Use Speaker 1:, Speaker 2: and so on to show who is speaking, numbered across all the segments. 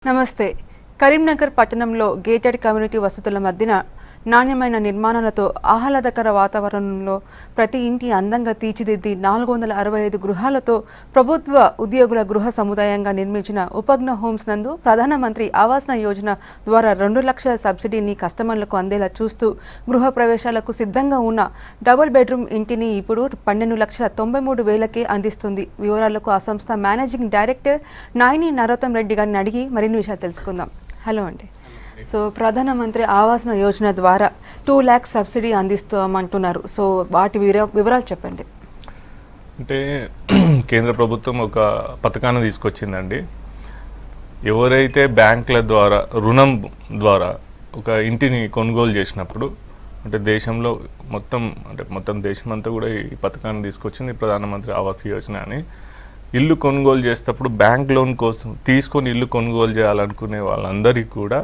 Speaker 1: నమస్తే. కరీంనగర్ పట్టణంలో gated community వసతుల మధ్యన నాణ్యమైన నిర్మాణాలతో ఆహ్లాదకర వాతావరణంలో ప్రతి ఇంటి అందంగా తీర్చిదిద్ది 465 గృహాలతో ప్రభుత్వ ఉద్యోగుల గృహ సముదాయంగా నిర్మించిన ఉపగ్న హోమ్స్ నందు ప్రధానమంత్రి ఆవాస్ యోజన ద్వారా 2 లక్షల సబ్సిడీని కస్టమర్లకు అందేలా చూస్తూ గృహ ప్రవేశాలకు సిద్ధంగా ఉన్న డబుల్ బెడ్రూమ్ ఇంటిని ఇప్పుడు 12,93,000కే అందిస్తుంది. వివరాలకు ఆ సంస్థ మేనేజింగ్ డైరెక్టర్ నాయని నరోత్తం రెడ్డి గారిని అడిగి మరిన్ని విషయాలు తెలుసుకుందాం. హలో అండి. సో ప్రధానమంత్రి ఆవాస్ యోజన ద్వారా 2 lakhs సబ్సిడీ అందిస్తామంటున్నారు. సో వాటి వివరాలు చెప్పండి.
Speaker 2: అంటే కేంద్ర ప్రభుత్వం ఒక పథకాన్ని తీసుకొచ్చిందండి. ఎవరైతే బ్యాంకుల ద్వారా రుణం ద్వారా ఒక ఇంటిని కొనుగోలు చేసినప్పుడు అంటే దేశంలో మొత్తం దేశమంతా కూడా ఈ పథకాన్ని తీసుకొచ్చింది ప్రధానమంత్రి ఆవాస్ యోజన అని. ఇల్లు కొనుగోలు చేసేటప్పుడు బ్యాంక్ లోన్ కోసం తీసుకొని ఇల్లు కొనుగోలు చేయాలనుకునే వాళ్ళందరికీ కూడా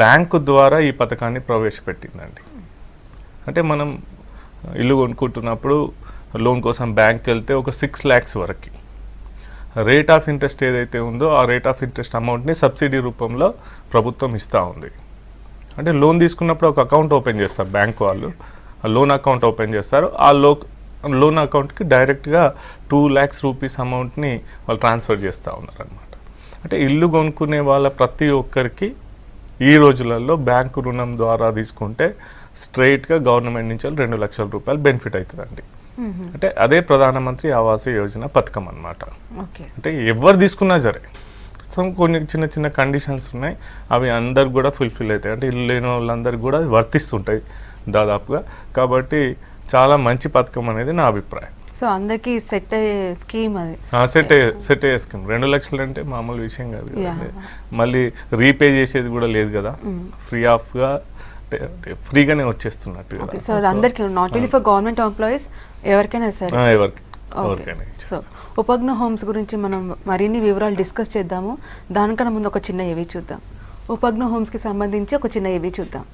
Speaker 2: బ్యాంకు ద్వారా ఈ పథకాన్ని ప్రవేశపెట్టిందండి. అంటే మనం ఇల్లు కొనుక్కుంటున్నప్పుడు లోన్ కోసం బ్యాంక్కి వెళ్తే ఒక 6 lakhs వరకు రేట్ ఆఫ్ ఇంట్రెస్ట్ ఏదైతే ఉందో ఆ రేట్ ఆఫ్ ఇంట్రెస్ట్ అమౌంట్ని సబ్సిడీ రూపంలో ప్రభుత్వం ఇస్తూ ఉంది. అంటే లోన్ తీసుకున్నప్పుడు ఒక అకౌంట్ ఓపెన్ చేస్తారు బ్యాంక్ వాళ్ళు, ఆ లోన్ అకౌంట్ ఓపెన్ చేస్తారు. ఆ లోన్ అకౌంట్కి డైరెక్ట్గా 2 lakhs రూపీస్ అమౌంట్ని వాళ్ళు ట్రాన్స్ఫర్ చేస్తూ ఉన్నారు అనమాట. అంటే ఇల్లు కొనుక్కునే వాళ్ళ ప్రతి ఒక్కరికి ఈ రోజులలో బ్యాంకు రుణం ద్వారా తీసుకుంటే స్ట్రైట్గా గవర్నమెంట్ నుంచి 2 లక్షల రూపాయలు బెనిఫిట్ అవుతుందండి. అంటే అదే ప్రధానమంత్రి ఆవాస్ యోజన పథకం అనమాట. అంటే ఎవరు తీసుకున్నా సరే కొన్ని చిన్న చిన్న కండిషన్స్ ఉన్నాయి, అవి అందరికి కూడా ఫుల్ఫిల్ అవుతాయి. అంటే ఇల్లు లేని వాళ్ళందరికీ కూడా వర్తిస్తుంటాయి దాదాపుగా. కాబట్టి చాలా మంచి పథకం అనేది నా అభిప్రాయం.
Speaker 1: సో అందరికీ సెట్ అయ్యే స్కీమ్ అది.
Speaker 2: సెట్ అయ్యే స్కీమ్. 2 లక్షలు అంటే మామూలు విషయం కాదు. మళ్ళీ రీపే చేసేది కూడా లేదు కదా, ఫ్రీగానే వచ్చేస్తున్నట్టు.
Speaker 1: సో అది అందరికీ, not only for government employees, ఎవరికైనా సరే. సో ఉపగ్న హోమ్స్ గురించి మనం మరిన్ని వివరాలు డిస్కస్ చేద్దాము. దానికన్నా ముందు ఒక చిన్న ఏవి చూద్దాం. ఉపగ్న హోమ్స్కి సంబంధించి ఒక చిన్న ఏవి చూద్దాం.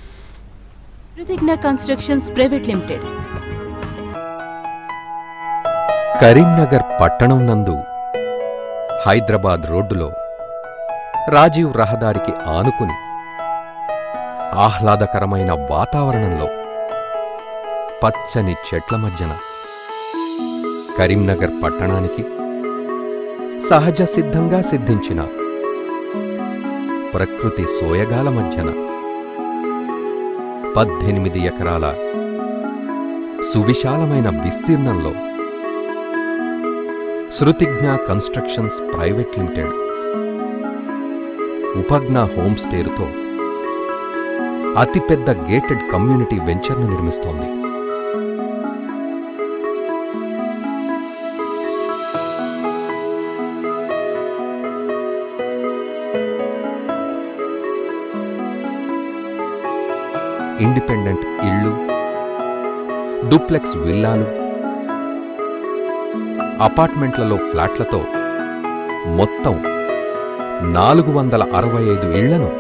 Speaker 3: ప్రతిజ్ఞ కన్స్ట్రక్షన్స్ ప్రైవేట్ లిమిటెడ్.
Speaker 4: కరీంనగర్ పట్టణం నందు హైదరాబాద్ రోడ్డులో రాజీవ్ రహదారికి ఆనుకుని ఆహ్లాదకరమైన వాతావరణంలో పచ్చని చెట్ల మధ్యన కరీంనగర్ పట్టణానికి సహజ సిద్ధంగా సిద్ధించిన ప్రకృతి సోయగాల మధ్యన 18 ఎకరాల సువిశాలమైన విస్తీర్ణంలో Shrutigna constructions private limited Upagna homes పేరుతో అతిపెద్ద గేటెడ్ కమ్యూనిటీ వెంచర్ను నిర్మిస్తోంది. ఇండిపెండెంట్ ఇళ్ళు, డూప్లెక్స్ విల్లాలు, అపార్ట్మెంట్లలో ఫ్లాట్లతో మొత్తం 465 ఇళ్లను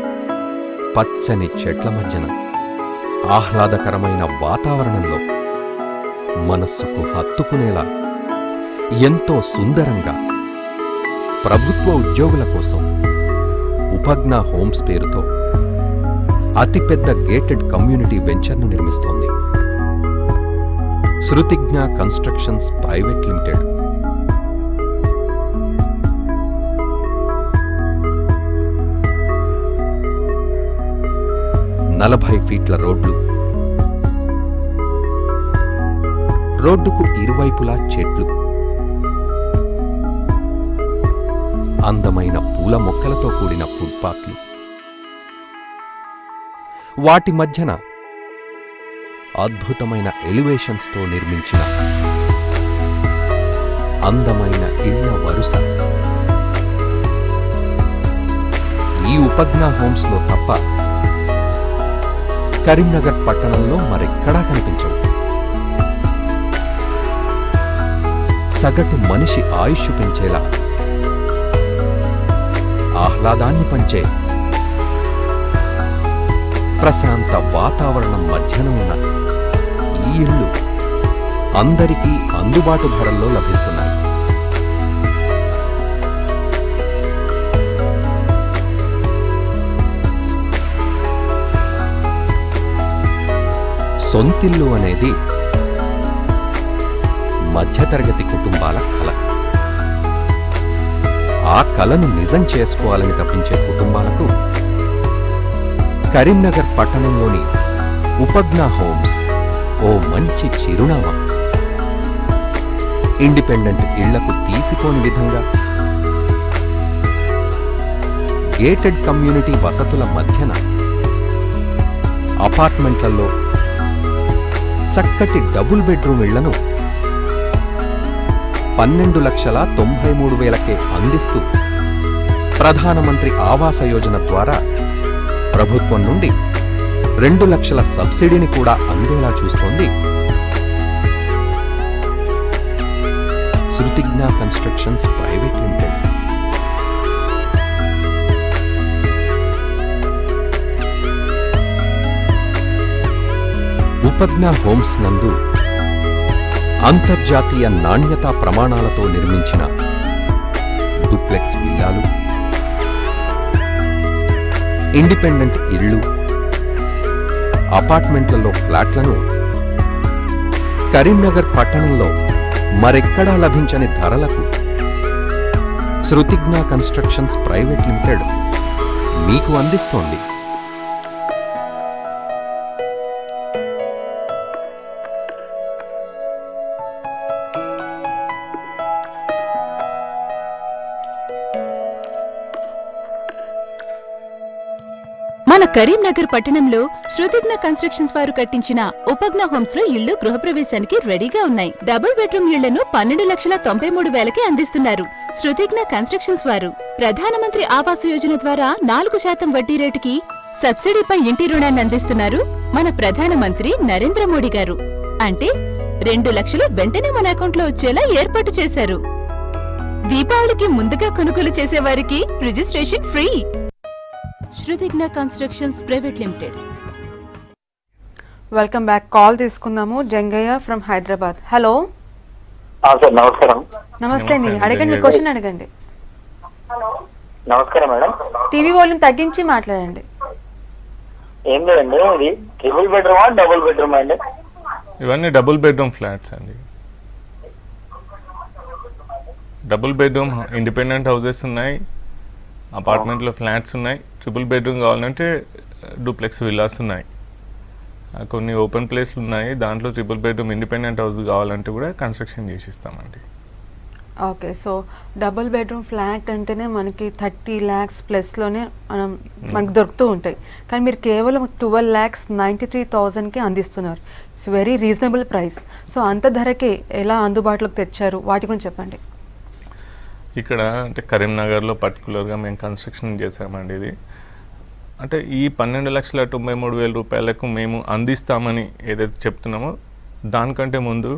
Speaker 4: పచ్చని చెట్ల మధ్యన ఆహ్లాదకరమైన వాతావరణంలో మనస్సుకు హత్తుకునేలా ఎంతో సుందరంగా ప్రభుత్వ ఉద్యోగుల కోసం ఉపగ్న హోమ్స్ పేరుతో అతిపెద్ద గేటెడ్ కమ్యూనిటీ వెంచర్ను నిర్మిస్తోంది. Shrutigna constructions private limited. నలభై ఫీట్ల రోడ్లు, రోడ్డుకు ఇరువైపులా చెట్లు, అందమైన పూల మొక్కలతో కూడిన ఫుట్పాత్లు, వాటి మధ్యన అద్భుతమైన ఎలివేషన్స్తో నిర్మించిన అందమైన ఇళ్ల వరుస. ఈ ఉపగ్న హోమ్స్లో తప్ప కరీంనగర్ పట్టణంలో మరెక్కడా కనిపించవు. సగటు మనిషి ఆయుష్ పెంచేలా, ఆహ్లాదాన్ని పంచే ప్రశాంత వాతావరణం మధ్యన ఉన్న ఈ ఇళ్ళు అందరికీ అందుబాటు ధరల్లో లభిస్తున్నాయి. సొంతిల్లు అనేది మధ్యతరగతి కుటుంబాల కల. ఆ కలను నిజం చేసుకోవాలని తప్పించే కుటుంబాలకు కరీంనగర్ పట్టణంలోని ఉపజ్ఞా హోమ్స్ ఓ మంచి చిరునామా. ఇండిపెండెంట్ ఇళ్లకు తీసిపోని విధంగా గేటెడ్ కమ్యూనిటీ వసతుల మధ్యన అపార్ట్మెంట్లలో చక్కటి డబుల్ బెడ్రూమ్ ఇళ్లను 12,93,000కే అందిస్తూ ప్రధానమంత్రి ఆవాస యోజన ద్వారా ప్రభుత్వం నుండి 2 లక్షల సబ్సిడీని కూడా అందేలా చూస్తోంది Shrutigna constructions private limited. Upagna homes నందు అంతర్జాతీయ నాణ్యతా ప్రమాణాలతో నిర్మించిన డూప్లెక్స్ విల్లాలు, ఇండిపెండెంట్ ఇళ్లు, అపార్ట్మెంట్లలో ఫ్లాట్లను కరీంనగర్ పట్టణంలో మరెక్కడా లభించని ధరలకు శృతిజ్ఞ కన్స్ట్రక్షన్స్ ప్రైవేట్ లిమిటెడ్ మీకు అందిస్తోంది.
Speaker 3: మన కరీంనగర్ పట్టణంలో శృతిజ్ఞ కన్స్ట్రక్షన్స్ వారు కట్టించిన ఉపజ్ఞ హోమ్స్ లో ఇళ్లు గృహప్రవేశానికి రెడీగా ఉన్నాయి. డబుల్ బెడ్రూమ్ ఇళ్లను 12,93,000కి అందిస్తున్నారు శృతిజ్ఞ కన్స్ట్రక్షన్స్ వారు. ప్రధానమంత్రి ఆవాస్ యోజన ద్వారా 4% వడ్డీ రేటుకి సబ్సిడీపై ఇంటి రుణాన్ని అందిస్తున్నారు మన ప్రధానమంత్రి నరేంద్ర మోడీ గారు. అంటే 2 లక్షలు వెంటనే మన అకౌంట్లో వచ్చేలా ఏర్పాటు చేశారు. దీపావళికి ముందుగా కొనుగోలు చేసేవారికి registration free. Shrutigna constructions private limited.
Speaker 1: Welcome back. Call తీసుకుందాము. Jangaiah from Hyderabad. Hello
Speaker 5: sir, నమస్కారం.
Speaker 1: నమస్తే అండి, అడగండి, మీ క్వశ్చన్ అడగండి.
Speaker 5: నమస్కారం మేడం.
Speaker 1: టీవీ వాల్యూమ్ తగ్గించి మాట్లాడండి.
Speaker 5: ఏం లేదండి, ఇది ట్రిపుల్ బెడ్రూమా డబుల్ బెడ్రూమా అండి?
Speaker 2: ఇవన్నీ డబుల్ బెడ్రూమ్ ఫ్లాట్స్ అండి. డబుల్ బెడ్రూమ్ ఇండిపెండెంట్ హౌసెస్ ఉన్నాయి, అపార్ట్మెంట్లో ఫ్లాట్స్ ఉన్నాయి. ట్రిపుల్ బెడ్రూమ్ కావాలంటే డూప్లెక్స్ విల్లాస్ ఉన్నాయి, కొన్ని ఓపెన్ ప్లేస్లు ఉన్నాయి. దాంట్లో ట్రిపుల్ బెడ్రూమ్ ఇండిపెండెంట్ హౌస్ కావాలంటే కూడా కన్స్ట్రక్షన్ చేసి ఇస్తామండి.
Speaker 1: Okay, so double bedroom flat అంటేనే మనకి 30 lakhs ప్లస్లోనే మనకు దొరుకుతూ ఉంటాయి. కానీ మీరు కేవలం 12,93,000కి అందిస్తున్నారు. It's very reasonable price. So అంత ధరకే ఎలా అందుబాటులోకి తెచ్చారు, వాటి గురించి చెప్పండి.
Speaker 2: ఇక్కడ అంటే కరీంనగర్లో పర్టికులర్గా మేము కన్స్ట్రక్షన్ చేసామండి. ఇది అంటే ఈ 12,93,000 రూపాయలకు మేము అందిస్తామని ఏదైతే చెప్తున్నామో దానికంటే ముందు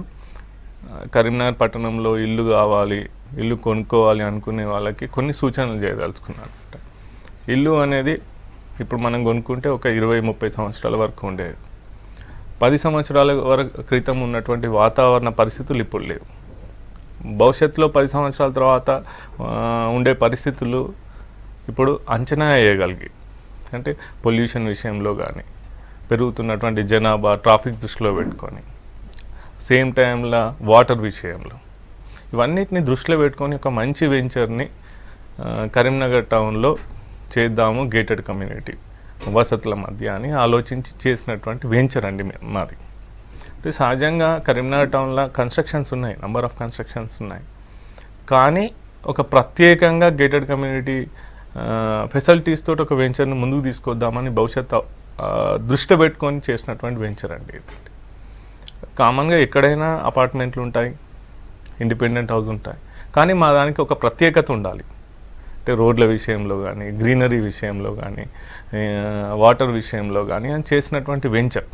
Speaker 2: కరీంనగర్ పట్టణంలో ఇల్లు కావాలి, ఇల్లు కొనుక్కోవాలి అనుకునే వాళ్ళకి కొన్ని సూచనలు చేయదలుచుకున్నాను. ఇల్లు అనేది ఇప్పుడు మనం కొనుక్కుంటే ఒక 20-30 సంవత్సరాల వరకు ఉండేది. 10 సంవత్సరాల వరకు క్రితం ఉన్నటువంటి వాతావరణ పరిస్థితులు ఇప్పుడు లేవు. భవిష్యత్తులో 10 సంవత్సరాల తర్వాత ఉండే పరిస్థితులు ఇప్పుడు అంచనా వేయగలిగి, అంటే పొల్యూషన్ విషయంలో కానీ, పెరుగుతున్నటువంటి జనాభా, ట్రాఫిక్ దృష్టిలో పెట్టుకొని, సేమ్ టైంలో వాటర్ విషయంలో, ఇవన్నిటిని దృష్టిలో పెట్టుకొని ఒక మంచి వెంచర్ని కరీంనగర్ టౌన్లో చేద్దాము, గేటెడ్ కమ్యూనిటీ వసతుల మధ్య అని ఆలోచించి చేసినటువంటి వెంచర్ అండి మాది. సహజంగా కరీంనగర్ టౌన్లో కన్స్ట్రక్షన్స్ ఉన్నాయి, నంబర్ ఆఫ్ కన్స్ట్రక్షన్స్ ఉన్నాయి. కానీ ఒక ప్రత్యేకంగా గేటెడ్ కమ్యూనిటీ ఫెసిలిటీస్ తోటి ఒక వెంచర్ని ముందుకు తీసుకొద్దామని భవిష్యత్తు దృష్టి పెట్టుకొని చేసినటువంటి వెంచర్ అండి. కామన్గా ఎక్కడైనా అపార్ట్మెంట్లు ఉంటాయి, ఇండిపెండెంట్ హౌస్ ఉంటాయి, కానీ మా దానికి ఒక ప్రత్యేకత ఉండాలి. అంటే రోడ్ల విషయంలో కానీ, గ్రీనరీ విషయంలో కానీ, వాటర్ విషయంలో కానీ అని చేసినటువంటి వెంచర్.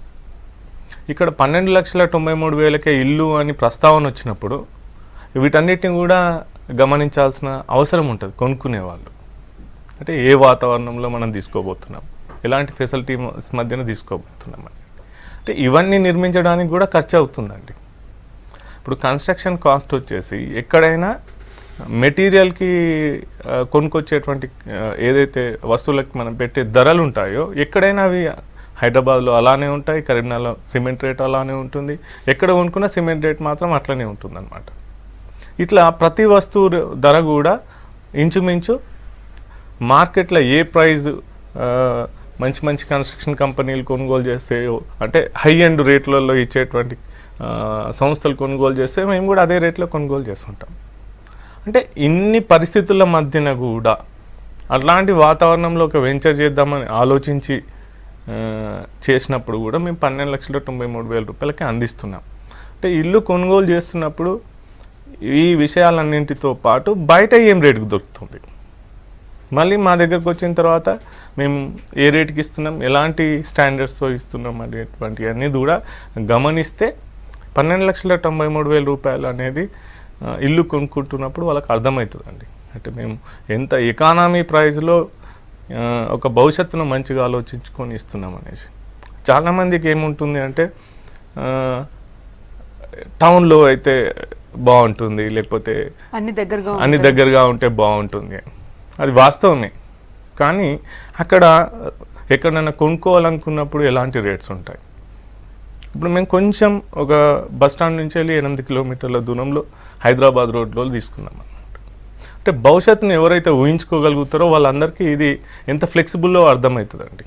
Speaker 2: ఇక్కడ 12,93,000కే ఇల్లు అని ప్రస్తావన వచ్చినప్పుడు వీటన్నిటిని కూడా గమనించాల్సిన అవసరం ఉంటుంది కొనుక్కునే వాళ్ళు. అంటే ఏ వాతావరణంలో మనం తీసుకోబోతున్నాం, ఎలాంటి ఫెసిలిటీస్ మధ్యన తీసుకోబోతున్నాం అని. అంటే ఇవన్నీ నిర్మించడానికి కూడా ఖర్చు అవుతుందండి. ఇప్పుడు కన్స్ట్రక్షన్ కాస్ట్ వచ్చేసి ఎక్కడైనా మెటీరియల్కి కొనుక్కొచ్చేటువంటి ఏదైతే వస్తువులకి మనం పెట్టే ధరలు ఉంటాయో ఎక్కడైనా అవి హైదరాబాద్లో అలానే ఉంటాయి, కరీంనగర్లో సిమెంట్ రేట్ అలానే ఉంటుంది, ఎక్కడ కొనుక్కున్న సిమెంట్ రేట్ మాత్రం అట్లనే ఉంటుందన్నమాట. ఇట్లా ప్రతి వస్తువు ధర కూడా ఇంచుమించు మార్కెట్లో ఏ ప్రైజ్ మంచి మంచి కన్స్ట్రక్షన్ కంపెనీలు కొనుగోలు చేస్తే, అంటే హై ఎండ్ రేట్లలో ఇచ్చేటువంటి సంస్థలు కొనుగోలు చేస్తే మేము కూడా అదే రేట్లో కొనుగోలు చేస్తుంటాం. అంటే ఇన్ని పరిస్థితుల మధ్యన కూడా అట్లాంటి వాతావరణంలో ఒక వెంచర్ చేద్దామని ఆలోచించి చేసినప్పుడు కూడా మేము 12,93,000 రూపాయలకి అందిస్తున్నాం. అంటే ఇల్లు కొనుగోలు చేస్తున్నప్పుడు ఈ విషయాలన్నింటితో పాటు బయట ఏం రేటుకు దొరుకుతుంది, మళ్ళీ మా దగ్గరకు వచ్చిన తర్వాత మేము ఏ రేటుకి ఇస్తున్నాం, ఎలాంటి స్టాండర్డ్స్తో ఇస్తున్నాం అనేటువంటివన్నీ కూడా గమనిస్తే 12,93,000 రూపాయలు అనేది ఇల్లు కొనుక్కుంటున్నప్పుడు వాళ్ళకి అర్థమవుతుందండి. అంటే మేము ఎంత ఎకానమీ ప్రైస్లో ఒక భవిష్యత్తును మంచిగా ఆలోచించుకొని ఇస్తున్నాం అనేసి. చాలామందికి ఏముంటుంది అంటే టౌన్లో అయితే బాగుంటుంది, లేకపోతే అన్ని దగ్గరగా ఉంటే బాగుంటుంది, అది వాస్తవమే. కానీ అక్కడ ఎక్కడైనా కొనుక్కోవాలనుకున్నప్పుడు ఎలాంటి రేట్స్ ఉంటాయి. ఇప్పుడు మేము కొంచెం ఒక బస్ స్టాండ్ నుంచి వెళ్ళి 8 కిలోమీటర్ల దూరంలో హైదరాబాద్ రోడ్లో తీసుకున్నాం అన్నమాట. అంటే భవిష్యత్తును ఎవరైతే ఊహించుకోగలుగుతారో వాళ్ళందరికీ ఇది ఎంత ఫ్లెక్సిబుల్లో అర్థమవుతుందండి.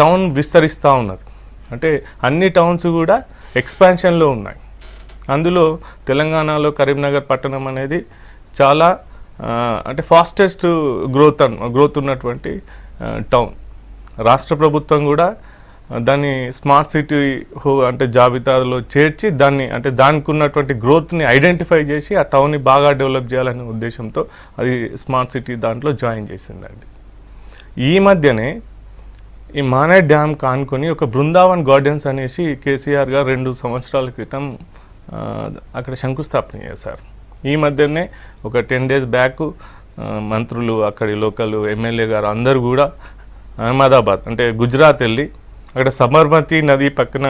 Speaker 2: టౌన్ విస్తరిస్తూ ఉన్నది, అంటే అన్ని టౌన్స్ కూడా ఎక్స్పాన్షన్లో ఉన్నాయి. అందులో తెలంగాణలో కరీంనగర్ పట్టణం అనేది చాలా అంటే ఫాస్టెస్ట్ గ్రోత్ ఉన్నటువంటి టౌన్. రాష్ట్ర ప్రభుత్వం కూడా దాన్ని స్మార్ట్ సిటీ అంటే జాబితాలో చేర్చి దానికి ఉన్నటువంటి గ్రోత్ని ఐడెంటిఫై చేసి ఆ టౌన్ని బాగా డెవలప్ చేయాలనే ఉద్దేశంతో అది స్మార్ట్ సిటీ దాంట్లో జాయిన్ చేసిందండి. ఈ మధ్యనే ఈ మానే డ్యామ్ కానుకొని ఒక బృందావన్ గార్డెన్స్ అనేసి కేసీఆర్ గారు 2 సంవత్సరాల క్రితం అక్కడ శంకుస్థాపన చేశారు. ఈ మధ్యనే ఒక 10 days బ్యాక్ మంత్రులు, అక్కడి లోకల్ ఎమ్మెల్యే గారు అందరూ కూడా అహ్మదాబాద్ అంటే గుజరాత్ వెళ్ళి అక్కడ సబర్మతి నది పక్కన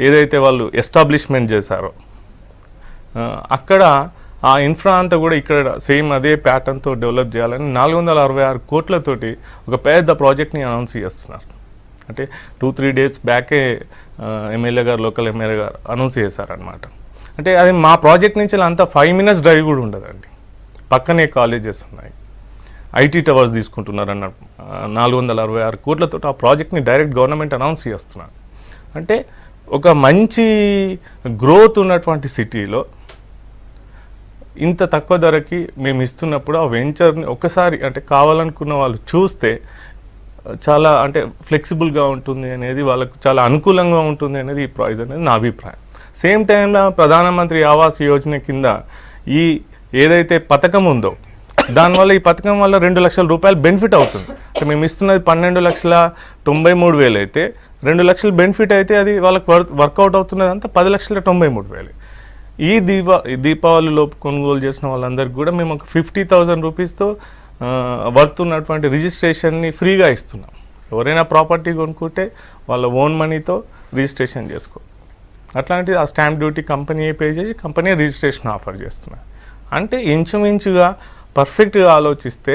Speaker 2: ఏదైతే వాళ్ళు ఎస్టాబ్లిష్మెంట్ చేశారో అక్కడ ఆ ఇన్ఫ్రా అంతా కూడా ఇక్కడ సేమ్ అదే ప్యాటర్న్తో డెవలప్ చేయాలని 466 కోట్లతోటి ఒక పెద్ద ప్రాజెక్ట్ని అనౌన్స్ చేస్తున్నారు. అంటే 2-3 days బ్యాకే ఎమ్మెల్యే గారు, లోకల్ ఎమ్మెల్యే గారు అనౌన్స్ చేశారనమాట. అంటే అది మా ప్రాజెక్ట్ నుంచి అంతా 5 minutes డ్రైవ్ కూడా ఉండదండి. పక్కనే కాలేజెస్ ఉన్నాయి, ఐటీ టవర్స్ తీసుకుంటున్నారు అన్న 466 కోట్లతో ఆ ప్రాజెక్ట్ని డైరెక్ట్ గవర్నమెంట్ అనౌన్స్ చేస్తున్నారు. అంటే ఒక మంచి గ్రోత్ ఉన్నటువంటి సిటీలో ఇంత తక్కువ ధరకి మేము ఇస్తున్నప్పుడు ఆ వెంచర్ని ఒకసారి అంటే కావాలనుకున్న వాళ్ళు చూస్తే చాలా అంటే ఫ్లెక్సిబుల్గా ఉంటుంది అనేది, వాళ్ళకు చాలా అనుకూలంగా ఉంటుంది అనేది ఈ ప్రైజ్ అనేది నా అభిప్రాయం. సేమ్ టైంలో ప్రధానమంత్రి ఆవాస్ యోజన కింద ఈ ఏదైతే పథకం ఉందో దానివల్ల ఈ పథకం వల్ల 2 లక్షల రూపాయలు బెనిఫిట్ అవుతుంది. అంటే మేము ఇస్తున్నది 12,93,000 అయితే 2 లక్షలు బెనిఫిట్ అయితే అది వాళ్ళకి వర్కౌట్ అవుతున్నది అంతా 10,93,000. ఈ దీపావళిలో కొనుగోలు చేసిన వాళ్ళందరికీ కూడా మేము ఒక 50,000 రూపీస్తో వర్త్ ఉన్నటువంటి రిజిస్ట్రేషన్ని ఫ్రీగా ఇస్తున్నాం. ఎవరైనా ప్రాపర్టీ కొనుక్కుంటే వాళ్ళ ఓన్ మనీతో రిజిస్ట్రేషన్ చేసుకో, అట్లాంటిది ఆ స్టాంప్ డ్యూటీ కంపెనీ పే చేసి కంపెనీ రిజిస్ట్రేషన్ ఆఫర్ చేస్తున్నారు. అంటే ఇంచుమించుగా పర్ఫెక్ట్గా ఆలోచిస్తే,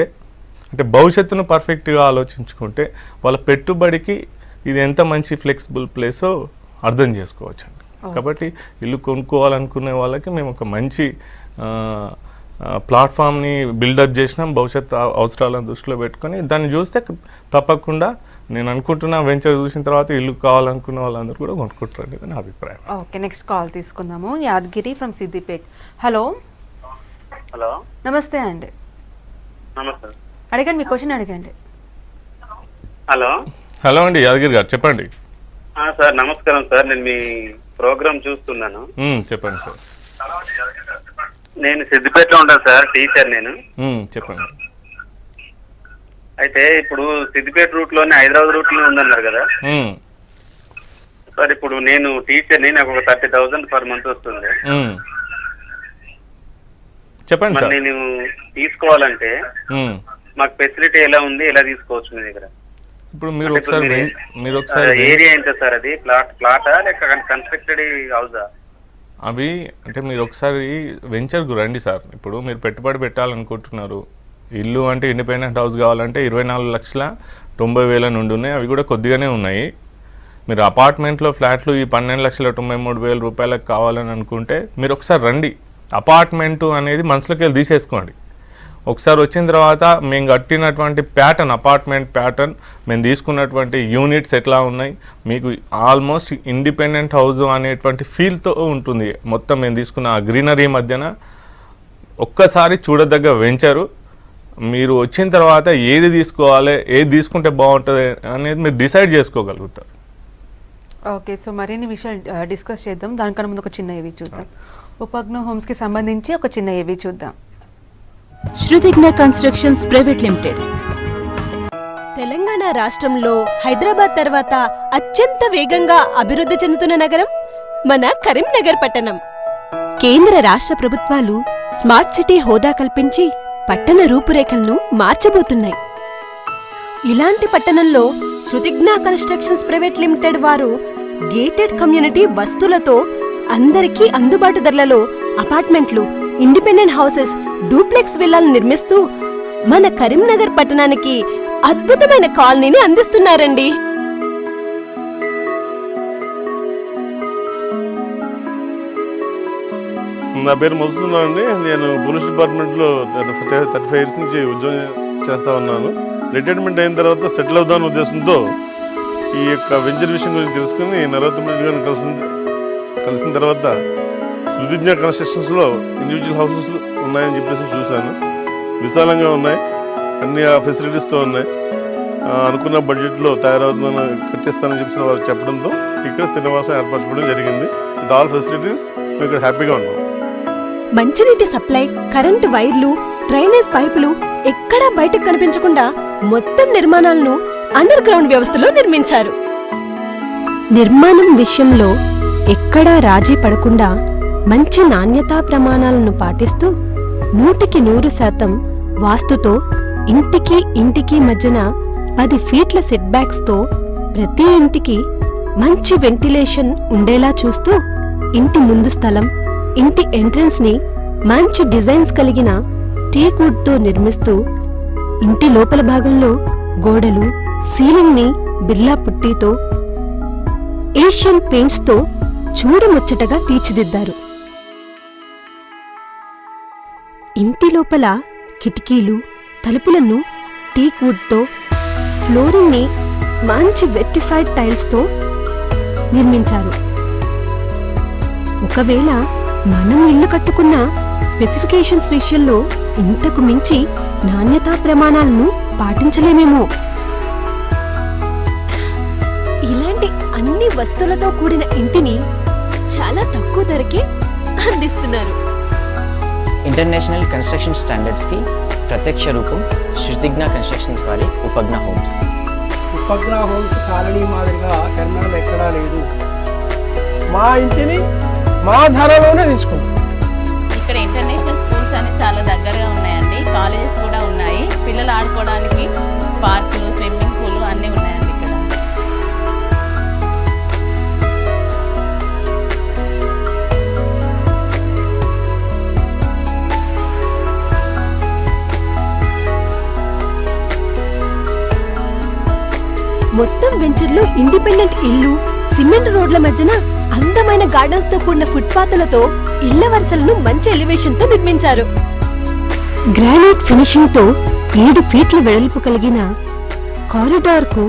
Speaker 2: అంటే భవిష్యత్తును పర్ఫెక్ట్గా ఆలోచించుకుంటే వాళ్ళ పెట్టుబడికి ఇది ఎంత మంచి ఫ్లెక్సిబుల్ ప్లేసో అర్థం చేసుకోవచ్చండి. కాబట్టి ఇల్లు కొనుక్కోవాలనుకునే వాళ్ళకి మేము ఒక మంచి ప్లాట్ఫామ్ని బిల్డప్ చేసినాం భవిష్యత్ అవసరాలను దృష్టిలో పెట్టుకొని. దాన్ని చూస్తే తప్పకుండా నేను అనుకుంటున్నా వెంచర్ చూసిన తర్వాత ఇల్లు కావాలనుకున్న వాళ్ళందరూ కూడా కొనుక్కుంటారు అని నా అభిప్రాయం.
Speaker 1: ఓకే, నెక్స్ట్ కాల్ తీసుకుందాము. Yadagiri from Siddipet. Hello
Speaker 5: hello,
Speaker 1: నమస్తే అండి.
Speaker 5: నమస్తే.
Speaker 1: అడగండి, మీ క్వశ్చన్ అడగండి.
Speaker 5: హలో
Speaker 2: హలో అండి, యాదగిరి గారు చెప్పండి.
Speaker 5: సార్ నమస్కారం సార్, నేను మీ ప్రోగ్రామ్ చూస్తున్నాను.
Speaker 2: చెప్పండి సార్.
Speaker 5: నేను సిద్దిపేటలో ఉంటాను సార్, టీచర్ నేను.
Speaker 2: చెప్పండి.
Speaker 5: అయితే ఇప్పుడు సిద్దిపేట రూట్ లోనే హైదరాబాద్ రూట్ లో ఉందన్నారు కదా సార్. ఇప్పుడు నేను టీచర్ని, నాకు ఒక 30,000 per month వస్తుంది.
Speaker 2: చెప్పండి సార్.
Speaker 5: నేను తీసుకోవాలంటే మాకు ఫెసిలిటీ ఎలా ఉంది, ఎలా తీసుకోవచ్చు మీ దగ్గర?
Speaker 2: ఇప్పుడు మీరు ఒకసారి
Speaker 5: ఏరియా ఎంత సార్? అది ప్లాటా లేక కన్స్ట్రక్టెడ్ హౌసా?
Speaker 2: అవి అంటే మీరు ఒకసారి వెంచర్కు రండి సార్. ఇప్పుడు మీరు పెట్టుబడి పెట్టాలనుకుంటున్నారు, ఇల్లు అంటే ఇండిపెండెంట్ హౌస్ కావాలంటే 24,90,000 నుండి ఉన్నాయి, అవి కూడా కొద్దిగానే ఉన్నాయి. మీరు అపార్ట్మెంట్లో ఫ్లాట్లు ఈ 12,93,000 రూపాయలకు కావాలని అనుకుంటే మీరు ఒకసారి రండి. అపార్ట్మెంటు అనేది మనసులోకి వెళ్ళి తీసేసుకోండి. ఒకసారి వచ్చిన తర్వాత మేము కట్టినటువంటి ప్యాటర్న్, అపార్ట్మెంట్ ప్యాటర్న్, మేము తీసుకున్నటువంటి యూనిట్స్ ఎట్లా ఉన్నాయి, మీకు ఆల్మోస్ట్ ఇండిపెండెంట్ హౌస్ అనేటువంటి ఫీల్తో ఉంటుంది. మొత్తం మేము తీసుకున్న ఆ గ్రీనరీ మధ్యన ఒక్కసారి చూడదగ్గ వెంచరు. మీరు వచ్చిన తర్వాత ఏది తీసుకోవాలి, ఏది తీసుకుంటే బాగుంటుంది అనేది మీరు డిసైడ్ చేసుకోగలుగుతారు.
Speaker 1: ఓకే, సో మరిన్ని విషయాలు డిస్కస్ చేద్దాం. దానికన్నా ముందు ఒక చిన్న ఏవి చూద్దాం. ఉపజ్ఞ హోమ్స్కి సంబంధించి ఒక చిన్న ఏవి చూద్దాం.
Speaker 3: Shrutigna constructions private limited.
Speaker 6: Telangana రాష్ట్రంలో హైదరాబాద్ తర్వాత అత్యంత వేగంగా అభివృద్ధి చెందుతున్న నగరం మన కరీంనగర్ పట్టణం. కేంద్ర రాష్ట్ర ప్రభుత్వాలు స్మార్ట్ సిటీ హోదా కల్పించి పట్టణ రూపురేఖలను మార్చబోతున్నాయి. ఇలాంటి పట్టణంలో శృతిజ్ఞ కన్స్ట్రక్షన్స్ ప్రైవేట్ లిమిటెడ్ వారు గేటెడ్ కమ్యూనిటీ వస్తువులతో అందరికీ అందుబాటు ధరలలో అపార్ట్మెంట్లు, ఇండిపెండెంట్ హౌసెస్, డూప్లెక్స్ విల్లాలు నిర్మిస్తూ మన కరీంనగర్ పట్టణానికి అద్భుతమైన కాలనీని అందిస్తున్నారండి.
Speaker 7: నా పేరు మధుసూదన్ అండి. నేను పోలీస్ డిపార్ట్మెంట్లో 35 ఇయర్స్ నుంచి ఉద్యోగం చేస్తూ ఉన్నాను. రిటైర్మెంట్ అయిన తర్వాత సెటిల్ అవుదామనే ఉద్దేశంతో ఈ యొక్క వెంచర్ విషయం గురించి తెలుసుకుని నరోత్తమ రెడ్డి గారిని కలిసిన తర్వాత శృతిజ్ఞ కన్స్ట్రక్షన్స్లో ఇండివిజువల్ హౌసెస్ ఉన్నాయని చెప్పేసి చూశాను. విశాలంగా ఉన్నాయి, అన్ని ఫెసిలిటీస్తో ఉన్నాయి, అనుకున్న బడ్జెట్లో తయారవుతుందని కట్టిస్తానని చెప్పిన వారు చెప్పడంతో ఇక్కడ శ్రీనివాసం ఏర్పరచుకోవడం జరిగింది. విత్ ఆల్ ఫెసిలిటీస్ మేము ఇక్కడ హ్యాపీగా ఉన్నాం.
Speaker 6: మంచినీటి సప్లై, కరెంటు వైర్లు, డ్రైనేజ్ పైపులు ఎక్కడా బయటకు కనిపించకుండా మొత్తం నిర్మాణాలను అండర్ గ్రౌండ్ వ్యవస్థలో నిర్మించారు. నిర్మాణం విషయంలో ఎక్కడా రాజీ పడకుండా మంచి నాణ్యతా ప్రమాణాలను పాటిస్తూ 100% వాస్తుతో ఇంటికి మధ్యన 10 ఫీట్ల సెట్ బ్యాక్స్ తో ప్రతి ఇంటికి మంచి వెంటిలేషన్ ఉండేలా చూస్తూ ఇంటి ముందు స్థలం, ఇంటి ఎంట్రన్స్ ని మంచి డిజైన్స్ కలిగిన టేక్ వుడ్ తో నిర్మిస్తూ ఇంటి లోపల భాగంలో గోడలు, సీలింగ్ ని బిర్లా పుట్టీతో, ఏషియన్ పెయింట్స్ తో చూడముచ్చటగా తీర్చిదిద్దారు. ఇంటి లోపల కిటికీలు, తలుపులను టేక్ వుడ్ తో, ఫ్లోరింగ్ ని మంచి వెట్టిఫైడ్ టైల్స్ తో నిర్మించారు. ఒకవేళ మనం ఇల్లు కట్టుకున్న స్పెసిఫికేషన్స్ విషయంలో ఇంతకు మించి నాణ్యతా ప్రమాణాలను పాటించలేమేమో. ఇలాంటి అన్ని వస్తువులతో కూడిన ఇంటిని చాలా తక్కువ ధరకే అందిస్తున్నారు.
Speaker 8: ఇంటర్నేషనల్ కన్స్ట్రక్షన్ స్టాండర్డ్స్ కి ప్రత్యక్ష రూపం శృతిజ్ఞ కన్స్ట్రక్షన్స్ వారి Upagna homes.
Speaker 9: Upagna homes colony మాదిరిగా కర్ణాటకలో ఎక్కడా లేదు. మా ఇంటిని మా ధరలోనే తీసుకుంటాం.
Speaker 10: ఇక్కడ ఇంటర్నేషనల్ స్కూల్స్ అన్ని చాలా దగ్గరగా ఉన్నాయండి. కాలేజెస్ కూడా ఉన్నాయి. పిల్లలు ఆడుకోవడానికి పార్కులు, స్విమ్మింగ్ పూలు అన్నీ ఉన్నాయండి ఇక్కడ.
Speaker 6: మొత్తం వెంచర్లో ఇండిపెండెంట్ ఇల్లు, సిమెంట్ రోడ్ల మధ్యన అందమైన గార్డెన్స్ తో కూడిన ఫుట్పాత్లతో ఇళ్ల వరుసలను మంచి ఎలివేషన్ తో నిర్మించారు. గ్రానైట్ ఫినిషింగ్ తో 7 ఫీట్ల వెడల్పు కలిగిన కారిడార్ కు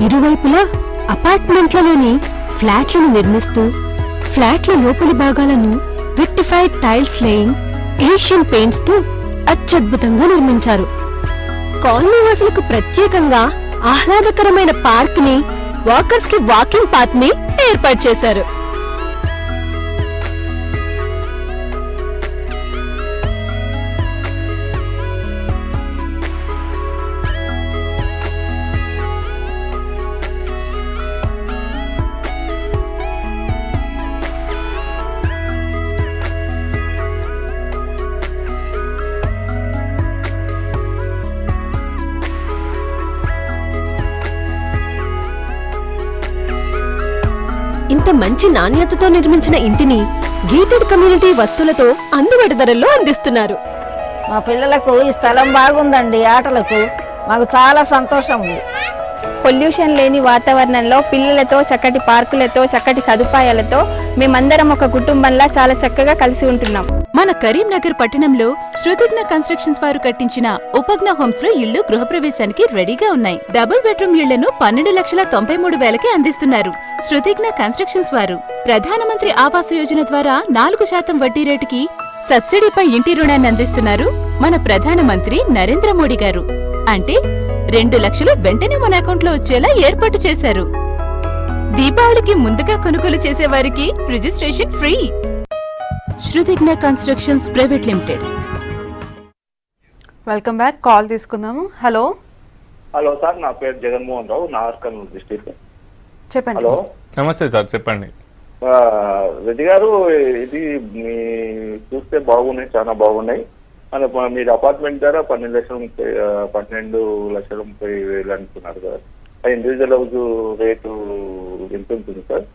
Speaker 6: ఇరువైపులా అపార్ట్మెంట్లలోని ఫ్లాట్లను నిర్మిస్తూ ఫ్లాట్ల లోపలి భాగాలను vitrified tiles laying, Asian paints తో అత్యద్భుతంగా నిర్మించారు. కాలనీ వాసులకు ప్రత్యేకంగా ఆహ్లాదకరమైన పార్క్ ని, వాకర్స్ కి వాకింగ్ పాత్ ని ఏర్పాటు చేశారు. ఇంత మంచి నాణ్యతతో నిర్మించిన ఇంటిని గేటెడ్ కమ్యూనిటీ వస్తువులతో అందుబాటు ధరల్లో అందిస్తున్నారు.
Speaker 11: మా పిల్లలకు ఈ స్థలం బాగుందండి, ఆటలకు మాకు చాలా సంతోషం ఉంది.
Speaker 6: పొల్యూషన్ లేని వాతావరణంలో పిల్లలతో, చక్కటి పార్కులతో, చక్కటి సదుపాయాలతో మేమందరం ఒక కుటుంబంలా చాలా చక్కగా కలిసి ఉంటున్నాం.
Speaker 3: మన కరీంనగర్ పట్టణంలో శృతిజ్ఞ కన్స్ట్రక్షన్స్ వారు కట్టించిన ఉపజ్ఞ హోమ్స్ లో ఇళ్లు గృహప్రవేశానికి రెడీగా ఉన్నాయి. డబుల్ బెడ్రూమ్ ఇళ్లను 12,93,000కి అందిస్తున్నారు శృతిజ్ఞ కన్స్ట్రక్షన్స్ వారు. ప్రధానమంత్రి ఆవాస్ యోజన ద్వారా 4% వడ్డీ రేటుకి సబ్సిడీపై ఇంటి రుణాన్ని అందిస్తున్నారు మన ప్రధానమంత్రి నరేంద్ర మోడీ గారు. అంటే 2 లక్షలు వెంటనే మన అకౌంట్లో వచ్చేలా ఏర్పాటు చేశారు. దీపావళికి ముందుగా కొనుగోలు చేసేవారికి registration free. Shrutigna constructions private limited.
Speaker 1: Welcome back. Call తీసుకుందాము. హలో
Speaker 12: హలో సార్, నా పేరు జగన్మోహన్ రావు, నాగర్కర్నూలు డిస్ట్రిక్ట్.
Speaker 1: చెప్పండి.
Speaker 12: హలో,
Speaker 2: నమస్తే సార్, చెప్పండి.
Speaker 12: రెడ్డి గారు, ఇది మీ చూస్తే బాగున్నాయి, చాలా బాగున్నాయి. మీరు అపార్ట్మెంట్ ధర 12,30,000 అనుకున్నారు కదా, ఇండివిజువల్ హౌస్ రేటు ఎంత ఉంటుంది సార్?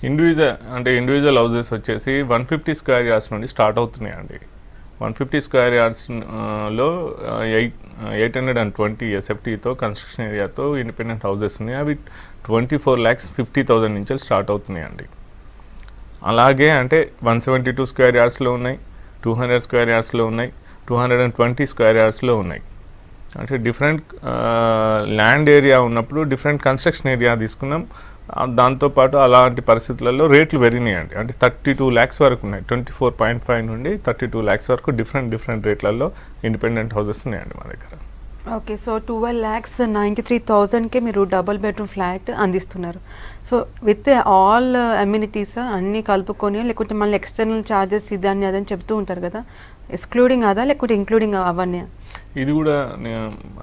Speaker 2: ఇండివిజువల్ హౌసెస్ వచ్చేసి 150 స్క్వేర్ యార్డ్స్ నుండి స్టార్ట్ అవుతున్నాయండి. 150 స్క్వేర్ యార్డ్స్లో 820 ఎస్ఎఫ్టీతో కన్స్ట్రక్షన్ ఏరియాతో ఇండిపెండెంట్ హౌసెస్ ఉన్నాయి. అవి 24,50,000 నుంచి స్టార్ట్ అవుతున్నాయండి. అలాగే అంటే 172 స్క్వేర్ యార్డ్స్లో ఉన్నాయి, 200 స్క్వేర్ యార్డ్స్లో ఉన్నాయి, 220 స్క్వేర్ యార్డ్స్లో ఉన్నాయి. అంటే డిఫరెంట్ ల్యాండ్ ఏరియా ఉన్నప్పుడు డిఫరెంట్ కన్స్ట్రక్షన్ ఏరియా తీసుకున్నాం. దాంతోపాటు అలాంటి పరిస్థితులలో రేట్లు పెరిగినాయండి. అంటే 32 lakhs వరకు ఉన్నాయి. 24.5 నుండి 32 lakhs వరకు డిఫరెంట్ రేట్లలో ఇండిపెండెంట్ హౌసెస్ ఉన్నాయండి మా దగ్గర.
Speaker 1: ఓకే, సో 12,93,000కే మీరు డబుల్ బెడ్రూమ్ ఫ్లాట్ అందిస్తున్నారు. సో విత్ ఆల్ అమ్యూనిటీస్ అన్నీ కలుపుకొని, లేకుంటే మళ్ళీ ఎక్స్టర్నల్ ఛార్జెస్ ఇదాన్ని అదని చెప్తూ ఉంటారు కదా, ఎక్స్క్లూడింగ్ అదా లేకుంటే ఇంక్లూడింగ్ అవన్నీ?
Speaker 2: ఇది కూడా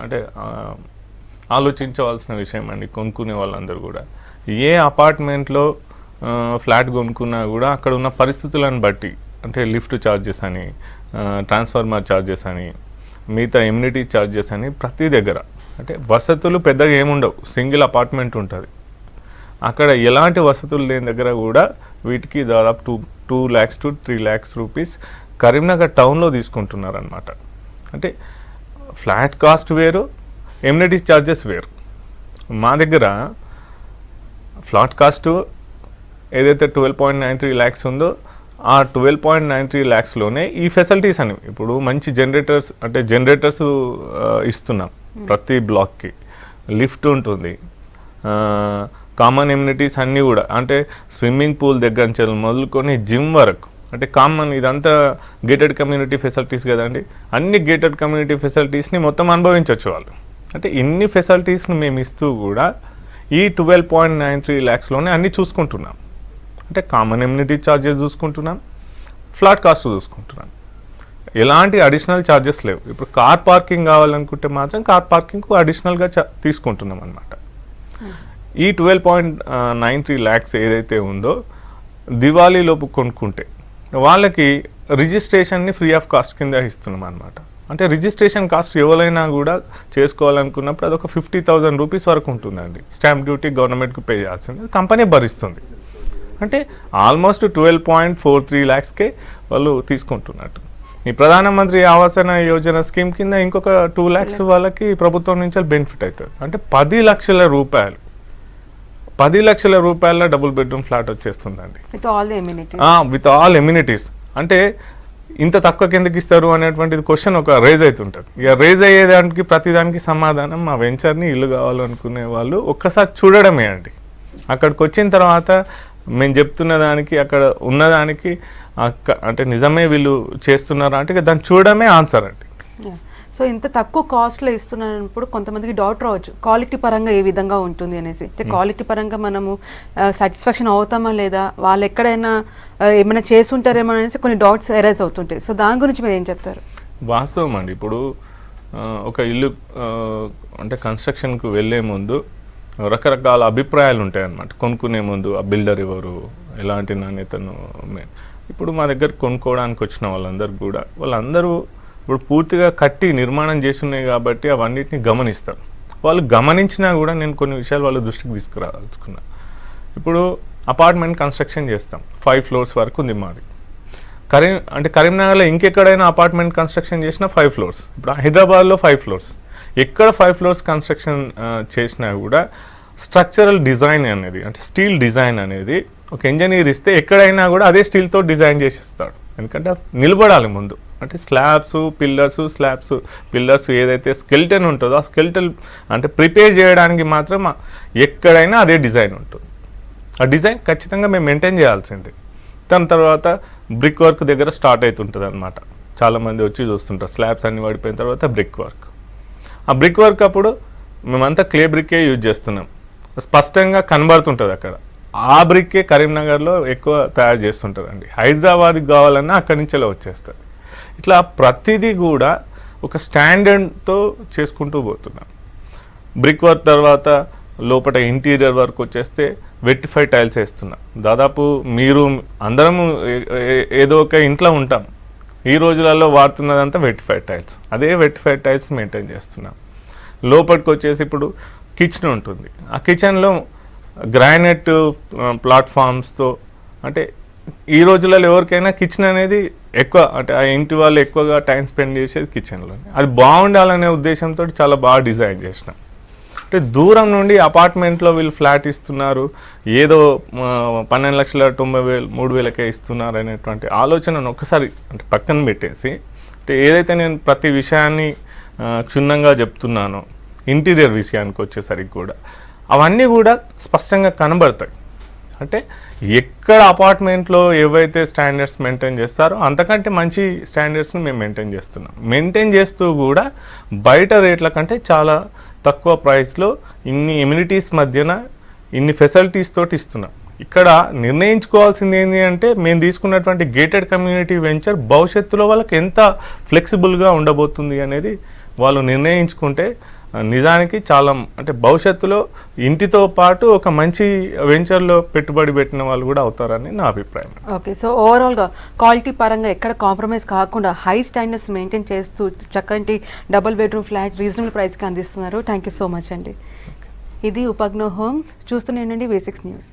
Speaker 2: అంటే ఆలోచించవలసిన విషయం అండి. కొనుక్కునే వాళ్ళందరూ కూడా ఏ అపార్ట్మెంట్లో ఫ్లాట్ కొనుక్కున్నా కూడా అక్కడ ఉన్న పరిస్థితులను బట్టి, అంటే లిఫ్ట్ ఛార్జెస్ అని, ట్రాన్స్ఫార్మర్ ఛార్జెస్ అని, మిగతా ఎమ్యూనిటీ ఛార్జెస్ అని ప్రతి దగ్గర, అంటే వసతులు పెద్దగా ఏముండవు, సింగిల్ అపార్ట్మెంట్ ఉంటుంది. అక్కడ ఎలాంటి వసతులు లేని దగ్గర కూడా వీటికి దాదాపు 2 lakhs to 3 lakhs rupees Karimnagar టౌన్లో తీసుకుంటున్నారనమాట. అంటే ఫ్లాట్ కాస్ట్ వేరు, ఎమ్యూనిటీ ఛార్జెస్ వేరు. మా దగ్గర ఫ్లాట్ కాస్ట్ ఏదైతే 12.93 lakhs ఉందో ఆ 12.93 lakhsలోనే ఈ ఫెసిలిటీస్ అని, ఇప్పుడు మంచి జనరేటర్స్ ఇస్తున్నాం ప్రతి బ్లాక్కి, లిఫ్ట్ ఉంటుంది, కామన్ ఎమ్యూనిటీస్ అన్నీ కూడా, అంటే స్విమ్మింగ్ పూల్ దగ్గర నుంచి మొదలుకొని జిమ్ వరకు, అంటే కామన్ ఇదంతా గేటెడ్ కమ్యూనిటీ ఫెసిలిటీస్ కదండి. అన్ని గేటెడ్ కమ్యూనిటీ ఫెసిలిటీస్ని మొత్తం అనుభవించవచ్చు వాళ్ళు. అంటే ఇన్ని ఫెసిలిటీస్ని మేము ఇస్తూ కూడా ఈ 12.93 lakhsలోనే అన్నీ చూసుకుంటున్నాం. అంటే కామన్ ఎమ్యూనిటీ ఛార్జెస్ చూసుకుంటున్నాం, ఫ్లాట్ కాస్ట్ చూసుకుంటున్నాం, ఎలాంటి అడిషనల్ ఛార్జెస్ లేవు. ఇప్పుడు కార్ పార్కింగ్ కావాలనుకుంటే మాత్రం కార్ పార్కింగ్కు అడిషనల్గా తీసుకుంటున్నాం అన్నమాట. ఈ 12.93 lakhs ఏదైతే ఉందో దివాళీలోపు కొనుక్కుంటే వాళ్ళకి రిజిస్ట్రేషన్ని ఫ్రీ ఆఫ్ కాస్ట్ కింద ఇస్తున్నాం అన్నమాట. అంటే రిజిస్ట్రేషన్ కాస్ట్ ఎవరైనా కూడా చేసుకోవాలనుకున్నప్పుడు అదొక 50,000 రూపీస్ వరకు ఉంటుందండి. స్టాంప్ డ్యూటీ గవర్నమెంట్కి పే చేయాల్సింది, కంపెనీ భరిస్తుంది. అంటే ఆల్మోస్ట్ 12.43 lakhsకే వాళ్ళు తీసుకుంటున్నట్టు. ఈ ప్రధానమంత్రి ఆవాస్ యోజన స్కీమ్ కింద ఇంకొక 2 lakhs వాళ్ళకి ప్రభుత్వం నుంచి బెనిఫిట్ అవుతుంది. అంటే 10 లక్షల రూపాయలు, 10 లక్షల రూపాయల డబుల్ బెడ్రూమ్ ఫ్లాట్ వచ్చేస్తుందండి విత్ ఆల్ ఎమ్యూనిటీస్. అంటే ఇంత తక్కువ కిందకి ఇస్తారు అనేటువంటిది క్వశ్చన్ ఒక రేజ్ అవుతుంటుంది. ఇక రేజ్ అయ్యేదానికి ప్రతిదానికి సమాధానం మా వెంచర్ని ఇల్లు కావాలనుకునే వాళ్ళు ఒక్కసారి చూడడమే అండి. అక్కడికి వచ్చిన తర్వాత మేము చెప్తున్న దానికి అక్కడ ఉన్నదానికి అంటే నిజమే వీళ్ళు చేస్తున్నారా అంటే దాన్ని చూడడమే ఆన్సర్ అండి.
Speaker 1: సో ఇంత తక్కువ కాస్ట్లో ఇస్తున్నప్పుడు కొంతమందికి డౌట్ రావచ్చు, క్వాలిటీ పరంగా ఏ విధంగా ఉంటుంది అనేసి. అంటే క్వాలిటీ పరంగా మనము సాటిస్ఫాక్షన్ అవుతామా లేదా, వాళ్ళు ఎక్కడైనా ఏమైనా చేసుంటారేమో అనేసి కొన్ని డౌట్స్ ఎరైజ్ అవుతుంటాయి. సో దాని గురించి మీరు ఏం చెప్తారు?
Speaker 2: వాస్తవం అండి. ఇప్పుడు ఒక ఇల్లు అంటే కన్స్ట్రక్షన్కు వెళ్ళే ముందు రకరకాల అభిప్రాయాలు ఉంటాయి అన్నమాట. కొనుక్కునే ముందు ఆ బిల్డర్ ఎవరు, ఎలాంటి నాణ్యతను, ఇప్పుడు మా దగ్గర కొనుక్కోవడానికి వచ్చిన వాళ్ళందరూ ఇప్పుడు పూర్తిగా కట్టి నిర్మాణం చేస్తున్నాయి కాబట్టి అవన్నిటిని గమనిస్తారు. వాళ్ళు గమనించినా కూడా నేను కొన్ని విషయాలు వాళ్ళ దృష్టికి తీసుకురాదలుచుకున్నా. ఇప్పుడు అపార్ట్మెంట్ కన్స్ట్రక్షన్ చేస్తాం, 5 floors వరకు ఉంది మాది. కరీంనగర్లో ఇంకెక్కడైనా అపార్ట్మెంట్ కన్స్ట్రక్షన్ చేసినా 5 floors. ఇప్పుడు హైదరాబాద్లో 5 floors. ఎక్కడ 5 floors కన్స్ట్రక్షన్ చేసినా కూడా స్ట్రక్చరల్ డిజైన్ అనేది అంటే స్టీల్ డిజైన్ అనేది ఒక ఇంజనీర్ ఇస్తే ఎక్కడైనా కూడా అదే స్టీల్తో డిజైన్ చేసిస్తాడు. ఎందుకంటే నిలబడాలి ముందు, అంటే పిల్లర్స్ ఏదైతే స్కెల్టన్ ఉంటుందో ఆ స్కెల్టన్ అంటే ప్రిపేర్ చేయడానికి మాత్రం ఎక్కడైనా అదే డిజైన్ ఉంటుంది. ఆ డిజైన్ ఖచ్చితంగా మేము మెయింటైన్ చేయాల్సిందే. దాని తర్వాత బ్రిక్ వర్క్ దగ్గర స్టార్ట్ అవుతుంటుంది అనమాట. చాలామంది వచ్చి చూస్తుంటారు స్లాబ్స్ అన్ని పడిపోయిన తర్వాత బ్రిక్ వర్క్. ఆ బ్రిక్ వర్క్ అప్పుడు మేమంతా క్లే బ్రిక్కే యూజ్ చేస్తున్నాం, స్పష్టంగా కనబడుతుంటుంది అక్కడ. ఆ బ్రిక్కే కరీంనగర్లో ఎక్కువ తయారు చేస్తుంటారండి. హైదరాబాద్కి కావాలన్నా అక్కడి నుంచే వచ్చేస్తుంది. ఇట్లా ప్రతిదీ కూడా ఒక స్టాండర్డ్తో చేసుకుంటూ పోతున్నాం. బ్రిక్ వర్క్ తర్వాత లోపల ఇంటీరియర్ వర్క్ వచ్చేస్తే వెట్టిఫై టైల్స్ వేస్తున్నాం. దాదాపు మీరు అందరము ఏదో ఒక ఇంట్లో ఉంటాం, ఈ రోజులలో వాడుతున్నదంతా వెట్టిఫై టైల్స్. అదే వెట్టిఫై టైల్స్ మెయింటైన్ చేస్తున్నాం. లోపలికి వచ్చేసి ఇప్పుడు కిచెన్ ఉంటుంది. ఆ కిచెన్లో గ్రానైట్ ప్లాట్ఫామ్స్తో, అంటే ఈ రోజులలో ఎవరికైనా కిచెన్ అనేది ఎక్కువ, అంటే ఆ ఇంటి వాళ్ళు ఎక్కువగా టైం స్పెండ్ చేసేది కిచెన్లోనే. అది బాగుండాలనే ఉద్దేశంతో చాలా బాగా డిజైన్ చేసినాం. అంటే దూరం నుండి అపార్ట్మెంట్లో వీళ్ళు ఫ్లాట్ ఇస్తున్నారు, ఏదో 12,93,000 ఇస్తున్నారు అనేటువంటి ఆలోచనను ఒకసారి అంటే పక్కన పెట్టేసి, అంటే ఏదైతే నేను ప్రతి విషయాన్ని క్షుణ్ణంగా చెప్తున్నానో ఇంటీరియర్ విషయానికి వచ్చేసరికి కూడా అవన్నీ కూడా స్పష్టంగా కనబడతాయి. అంటే ఎక్కడ అపార్ట్మెంట్లో ఏవైతే స్టాండర్డ్స్ మెయింటైన్ చేస్తారో అంతకంటే మంచి స్టాండర్డ్స్ని మేము మెయింటైన్ చేస్తూ కూడా బయట రేట్ల కంటే చాలా తక్కువ ప్రైస్లో ఇన్ని ఎమ్యూనిటీస్ మధ్యన ఇన్ని ఫెసిలిటీస్ తోటి ఇస్తున్నాం. ఇక్కడ నిర్ణయించుకోవాల్సింది ఏంటి అంటే మేము తీసుకున్నటువంటి గేటెడ్ కమ్యూనిటీ వెంచర్ భవిష్యత్తులో వాళ్ళకి ఎంత ఫ్లెక్సిబుల్గా ఉండబోతుంది అనేది వాళ్ళు నిర్ణయించుకుంటే నిజానికి చాలా అంటే భవిష్యత్తులో ఇంటితో పాటు ఒక మంచి వెంచర్లో పెట్టుబడి పెట్టిన వాళ్ళు కూడా అవుతారని నా అభిప్రాయం.
Speaker 1: ఓకే, సో ఓవరాల్గా క్వాలిటీ పరంగా ఎక్కడ కాంప్రమైజ్ కాకుండా హై స్టాండర్డ్స్ మెయింటైన్ చేస్తూ చక్కటి డబుల్ బెడ్రూమ్ ఫ్లాట్ రీజనబుల్ ప్రైస్కి అందిస్తున్నారు. థ్యాంక్ యూ సో మచ్ అండి. ఇది ఉపగ్నో హోమ్స్. చూస్తూనే ఉండండి V6 న్యూస్.